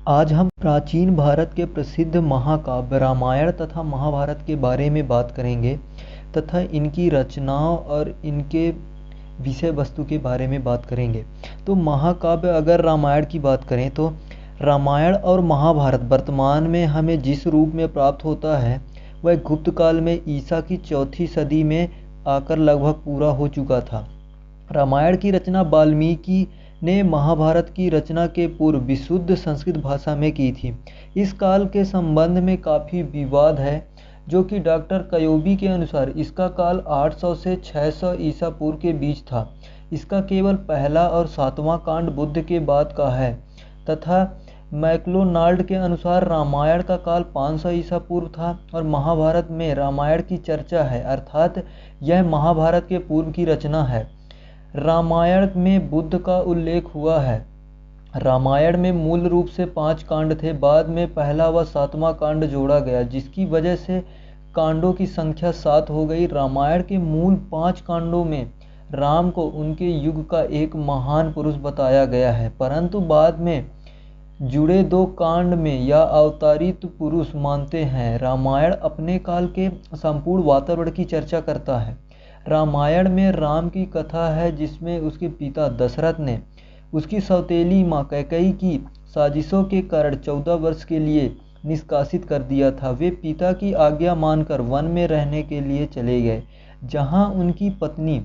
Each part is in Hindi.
आज हम प्राचीन भारत के प्रसिद्ध महाकाव्य रामायण तथा महाभारत के बारे में बात करेंगे तथा इनकी रचनाओं और इनके विषय वस्तु के बारे में बात करेंगे। तो महाकाव्य अगर रामायण की बात करें तो रामायण और महाभारत वर्तमान में हमें जिस रूप में प्राप्त होता है वह गुप्त काल में ईसा की चौथी सदी में आकर लगभग पूरा हो चुका था। रामायण की रचना वाल्मीकि ने महाभारत की रचना के पूर्व विशुद्ध संस्कृत भाषा में की थी। इस काल के संबंध में काफ़ी विवाद है, जो कि डॉक्टर कयोबी के अनुसार इसका काल 800 से 600 ईसा पूर्व के बीच था। इसका केवल पहला और सातवां कांड बुद्ध के बाद का है तथा मैक्लोनाल्ड के अनुसार रामायण का काल 500 ईसा पूर्व था और महाभारत में रामायण की चर्चा है, अर्थात यह महाभारत के पूर्व की रचना है। रामायण में बुद्ध का उल्लेख हुआ है। रामायण में मूल रूप से 5 कांड थे, बाद में पहला व सातवां कांड जोड़ा गया, जिसकी वजह से कांडों की संख्या 7 हो गई। रामायण के मूल 5 कांडों में राम को उनके युग का एक महान पुरुष बताया गया है, परंतु बाद में जुड़े 2 कांड में या अवतारित पुरुष मानते हैं। रामायण अपने काल के संपूर्ण वातावरण की चर्चा करता है। रामायण में राम की कथा है, जिसमें उसके पिता दशरथ ने उसकी सौतेली माँ कैकेयी की साजिशों के कारण 14 वर्ष के लिए निष्कासित कर दिया था। वे पिता की आज्ञा मानकर वन में रहने के लिए चले गए, जहाँ उनकी पत्नी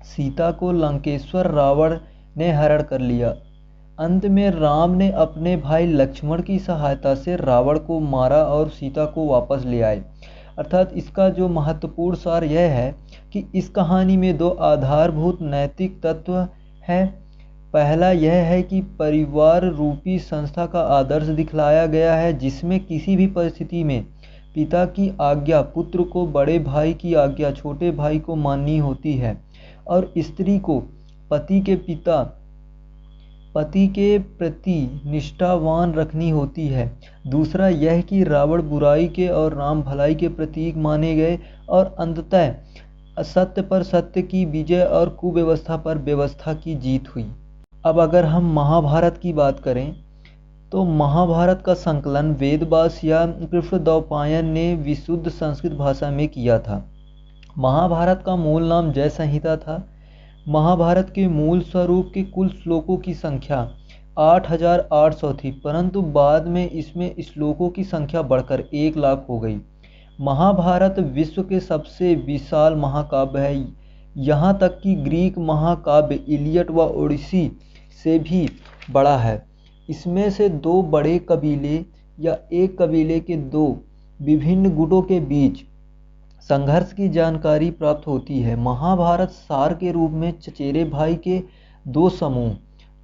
सीता को लंकेश्वर रावण ने हरण कर लिया। अंत में राम ने अपने भाई लक्ष्मण की सहायता से रावण को मारा और सीता को वापस ले आए। अर्थात इसका जो महत्वपूर्ण सार यह है कि इस कहानी में 2 आधारभूत नैतिक तत्व हैं। पहला यह है कि परिवार रूपी संस्था का आदर्श दिखलाया गया है, जिसमें किसी भी परिस्थिति में पिता की आज्ञा पुत्र को बड़े भाई की आज्ञा छोटे भाई को माननी होती है और स्त्री को पति के प्रति निष्ठावान रखनी होती है। दूसरा यह कि रावण बुराई के और राम भलाई के प्रतीक माने गए और अंततः असत्य पर सत्य की विजय और कुव्यवस्था पर व्यवस्था की जीत हुई। अब अगर हम महाभारत की बात करें तो महाभारत का संकलन वेदव्यास या कृष्णद्वैपायन ने विशुद्ध संस्कृत भाषा में किया था। महाभारत का मूल नाम जय संहिता था। महाभारत के मूल स्वरूप के कुल श्लोकों की संख्या 8800 थी, परंतु बाद में इसमें श्लोकों की संख्या बढ़कर 1 लाख हो गई। महाभारत विश्व के सबसे विशाल महाकाव्य है। यहाँ तक कि ग्रीक महाकाव्य इलियड व ओडिसी से भी बड़ा है। इसमें से 2 बड़े कबीले या एक कबीले के 2 विभिन्न गुटों के बीच संघर्ष की जानकारी प्राप्त होती है। महाभारत सार के रूप में चचेरे भाई के 2 समूह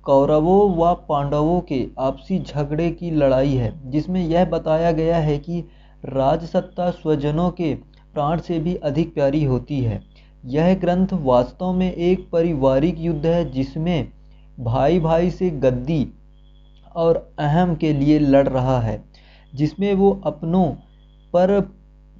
कौरवों व पांडवों के आपसी झगड़े की लड़ाई है, जिसमें यह बताया गया है कि राजसत्ता स्वजनों के प्राण से भी अधिक प्यारी होती है। यह ग्रंथ वास्तव में एक पारिवारिक युद्ध है, जिसमें भाई भाई से गद्दी और अहम के लिए लड़ रहा है, जिसमें वो अपनों पर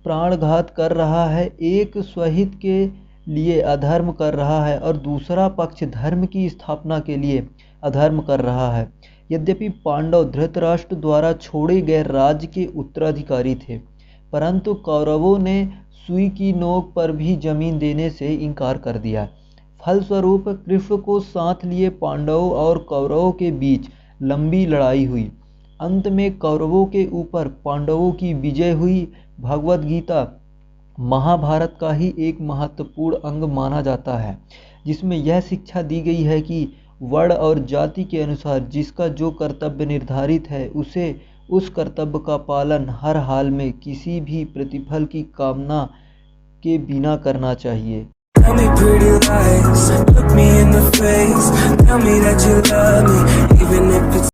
प्राणघात कर रहा है, एक स्वहित के लिए अधर्म कर रहा है और दूसरा पक्ष धर्म की स्थापना के लिए अधर्म कर रहा है। यद्यपि पांडव धृतराष्ट्र द्वारा छोड़े गए राज्य के उत्तराधिकारी थे, परंतु कौरवों ने सुई की नोक पर भी जमीन देने से इनकार कर दिया। फलस्वरूप कृष्ण को साथ लिए पांडवों और कौरवों के बीच लंबी लड़ाई हुई। अंत में कौरवों के ऊपर पांडवों की विजय हुई। भगवद गीता महाभारत का ही एक महत्वपूर्ण अंग माना जाता है, जिसमें यह शिक्षा दी गई है कि वर्ण और जाति के अनुसार जिसका जो कर्तव्य निर्धारित है, उसे उस कर्तव्य का पालन हर हाल में किसी भी प्रतिफल की कामना के बिना करना चाहिए। Tell me pretty lies, look me in the face, tell me that you love me, even if it's